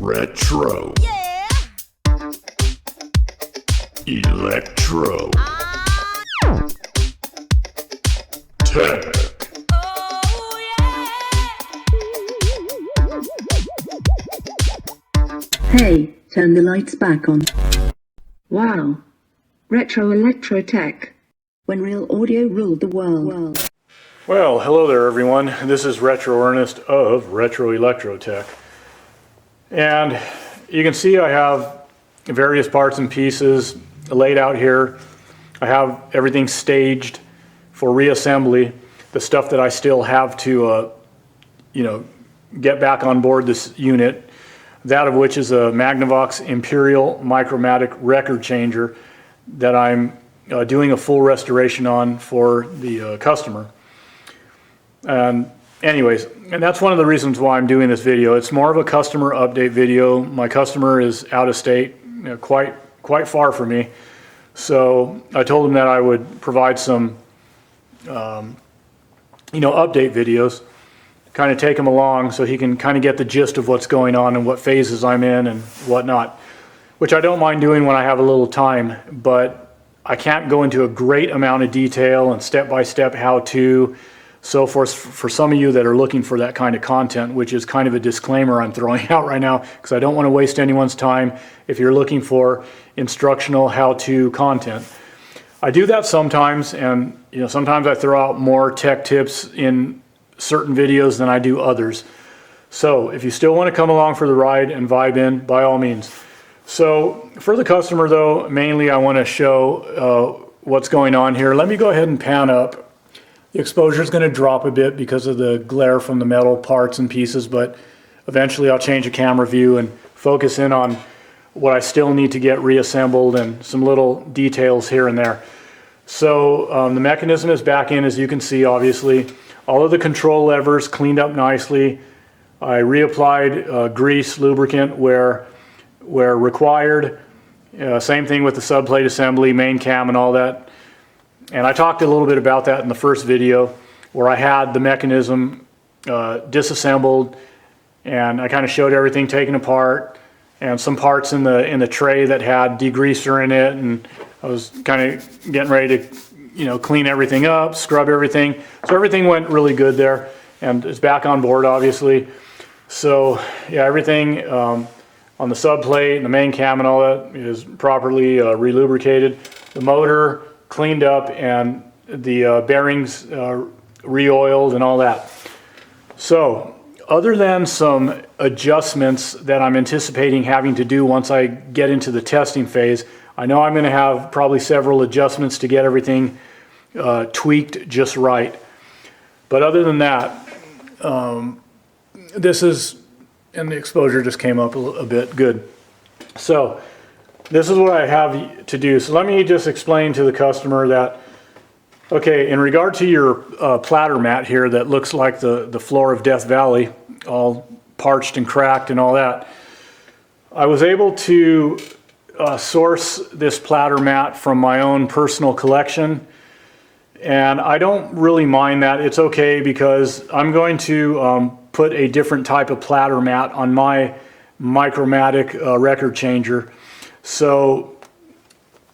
Retro. Yeah. Electro. Tech. Oh yeah. Hey, turn the lights back on. Wow. Retro electro tech. When real audio ruled the world. Well, hello there everyone. This is Retro Ernest of Retro Electro Tech. And you can see I have various parts and pieces laid out here. I have everything staged for reassembly. The stuff that I still have to, get back on board this unit. That of which is a Magnavox Imperial Micromatic record changer that I'm doing a full restoration on for the customer. And anyways, and that's one of the reasons why I'm doing this video. It's more of a customer update video. My customer is out of state, quite far from me. So I told him that I would provide some, update videos, kind of take him along so he can kind of get the gist of what's going on and what phases I'm in and whatnot, which I don't mind doing when I have a little time, but I can't go into a great amount of detail and step-by-step how-to. So for some of you that are looking for that kind of content, which is kind of a disclaimer I'm throwing out right now, because I don't want to waste anyone's time if you're looking for instructional how-to content. I do that sometimes, and sometimes I throw out more tech tips in certain videos than I do others. So if you still want to come along for the ride and vibe in, by all means. So for the customer though, mainly I want to show what's going on here. Let me go ahead and pan up. The exposure is going to drop a bit because of the glare from the metal parts and pieces, but eventually I'll change the camera view and focus in on what I still need to get reassembled and some little details here and there. So the mechanism is back in, as you can see, obviously. All of the control levers cleaned up nicely. I reapplied grease, lubricant where required. Same thing with the subplate assembly, main cam and all that. And I talked a little bit about that in the first video where I had the mechanism disassembled and I kind of showed everything taken apart and some parts in the tray that had degreaser in it, and I was kind of getting ready to clean everything up, scrub everything. So everything went really good there and it's back on board obviously. So yeah, everything on the subplate and the main cam and all that is properly relubricated. The motor cleaned up and the bearings re-oiled and all that. So other than some adjustments that I'm anticipating having to do once I get into the testing phase, I know I'm going to have probably several adjustments to get everything tweaked just right. But other than that, this is, and the exposure just came up a bit good. So this is what I have to do. So let me just explain to the customer that, okay, in regard to your platter mat here that looks like the floor of Death Valley, all parched and cracked and all that, I was able to source this platter mat from my own personal collection, and I don't really mind that. It's okay because I'm going to put a different type of platter mat on my Micromatic record changer. So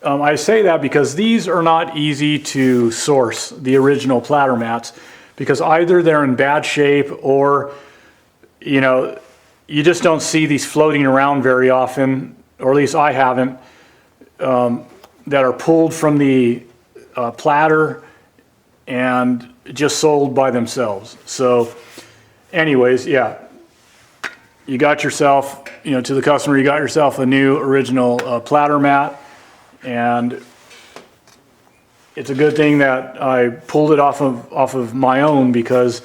I say that because these are not easy to source, the original platter mats, because either they're in bad shape or you just don't see these floating around very often, or at least I haven't, that are pulled from the platter and just sold by themselves. So anyways, yeah, you got yourself, to the customer, you got yourself a new original platter mat, and it's a good thing that I pulled it off of my own, because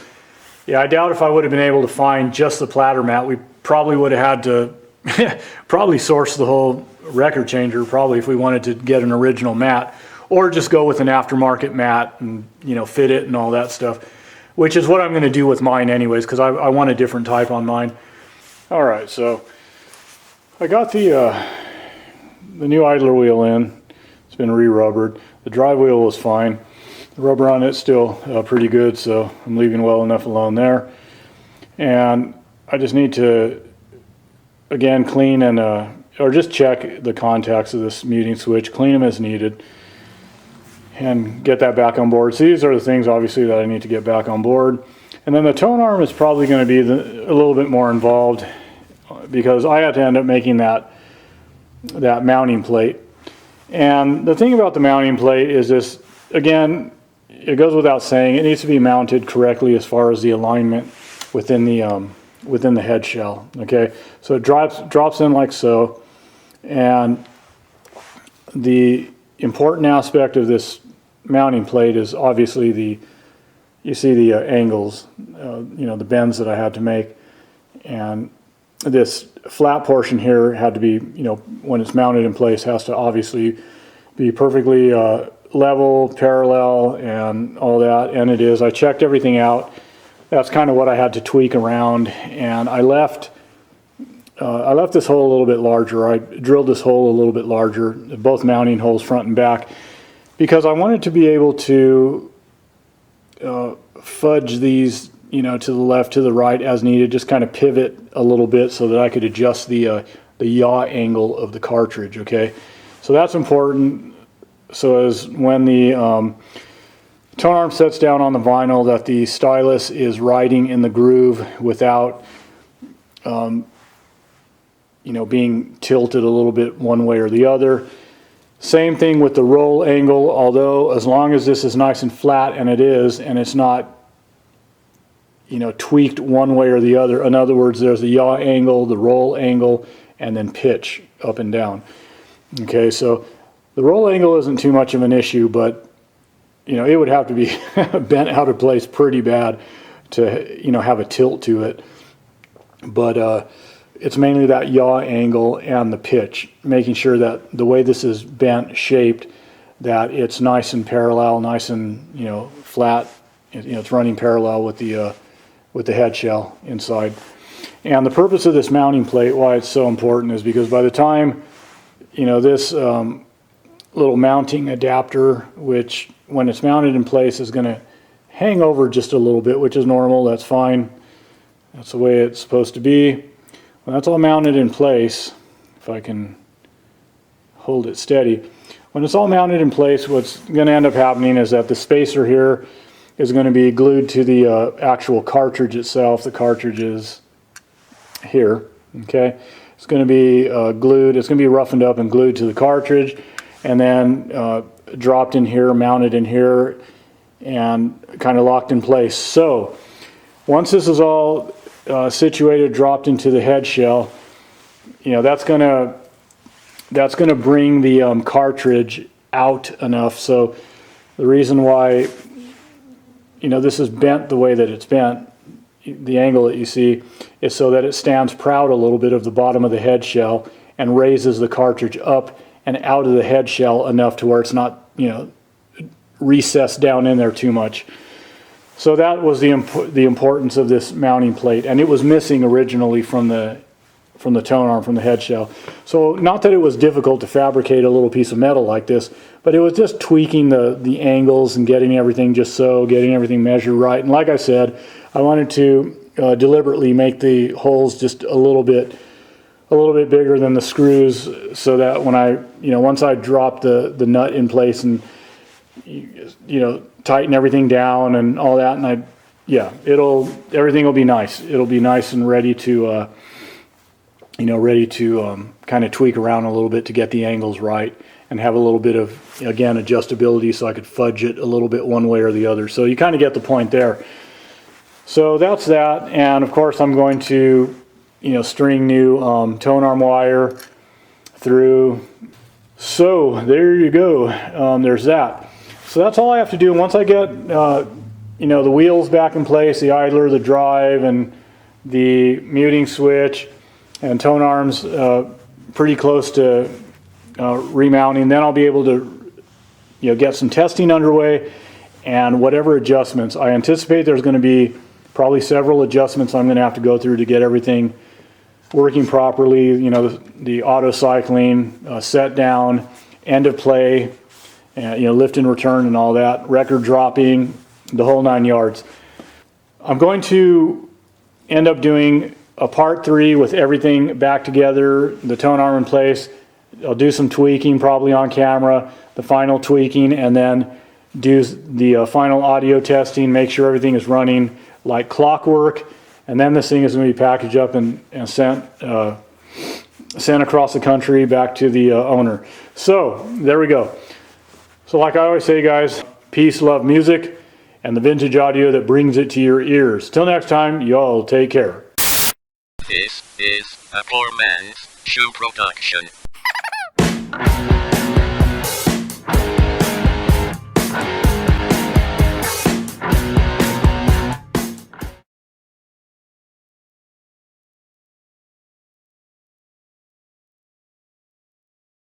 yeah, I doubt if I would have been able to find just the platter mat. We probably would have had to probably source the whole record changer, probably, if we wanted to get an original mat, or just go with an aftermarket mat and fit it and all that stuff, which is what I'm going to do with mine anyways, because I want a different type on mine. All right, so I got the new idler wheel in. It's been re-rubbered. The drive wheel was fine. The rubber on it's still pretty good, so I'm leaving well enough alone there. And I just need to again, clean and or just check the contacts of this muting switch, clean them as needed, and get that back on board. So these are the things obviously that I need to get back on board. And then the tone arm is probably going to be a little bit more involved, because I had to end up making that mounting plate. And the thing about the mounting plate is this, again, it goes without saying, it needs to be mounted correctly as far as the alignment within the head shell. Okay, so it drops in like so, and the important aspect of this mounting plate is obviously you see the angles, the bends that I had to make, and this flat portion here had to be, when it's mounted in place, has to obviously be perfectly level, parallel, and all that, and it is. I checked everything out. That's kind of what I had to tweak around, and I left this hole a little bit larger. I drilled this hole a little bit larger, both mounting holes front and back, because I wanted to be able to fudge these, to the left, to the right as needed, just kind of pivot a little bit so that I could adjust the yaw angle of the cartridge, okay? So that's important, so as when the tone arm sets down on the vinyl, that the stylus is riding in the groove without being tilted a little bit one way or the other. Same thing with the roll angle, although as long as this is nice and flat, and it is, and it's not tweaked one way or the other. In other words, there's the yaw angle, the roll angle, and then pitch up and down. Okay, so the roll angle isn't too much of an issue, but it would have to be bent out of place pretty bad to have a tilt to it. But it's mainly that yaw angle and the pitch, making sure that the way this is bent, shaped, that it's nice and parallel, nice and flat. It's running parallel with the head shell inside. And the purpose of this mounting plate, why it's so important, is because by the time this little mounting adapter, which when it's mounted in place is going to hang over just a little bit, which is normal, that's fine, that's the way it's supposed to be. When that's all mounted in place, if I can hold it steady, when it's all mounted in place, what's going to end up happening is that the spacer here is going to be glued to the actual cartridge itself. The cartridge is here, okay? It's going to be glued, it's going to be roughened up and glued to the cartridge, and then dropped in here, mounted in here, and kind of locked in place. So once this is all situated, dropped into the head shell, that's going to bring the cartridge out enough. So the reason why this is bent the way that it's bent, the angle that you see, is so that it stands proud a little bit of the bottom of the head shell and raises the cartridge up and out of the head shell enough to where it's not recessed down in there too much. So that was the importance of this mounting plate, and it was missing originally from the tone arm, from the head shell. So not that it was difficult to fabricate a little piece of metal like this, but it was just tweaking the angles and getting everything getting everything measured right. And like I said, I wanted to deliberately make the holes just a little bit bigger than the screws, so that when once I drop the nut in place and tighten everything down and all that, and everything will be nice. It'll be nice and ready to kind of tweak around a little bit to get the angles right and have a little bit of, again, adjustability, so I could fudge it a little bit one way or the other. So you kind of get the point there. So that's that, and of course I'm going to string new tone arm wire through. So there you go. There's that. So that's all I have to do. Once I get the wheels back in place, the idler, the drive, and the muting switch and tone arms pretty close to remounting, then I'll be able to get some testing underway, and whatever adjustments. I anticipate there's going to be probably several adjustments I'm going to have to go through to get everything working properly. The auto cycling, set down, end of play, lift and return and all that, record dropping, the whole 9 yards. I'm going to end up doing a part 3 with everything back together, the tone arm in place. I'll do some tweaking probably on camera, the final tweaking, and then do the final audio testing, make sure everything is running like clockwork, and then this thing is going to be packaged up and sent across the country back to the owner. So there we go. So like I always say, guys, peace, love, music, and the vintage audio that brings it to your ears. Till next time, y'all take care. This is a poor man's shoe production.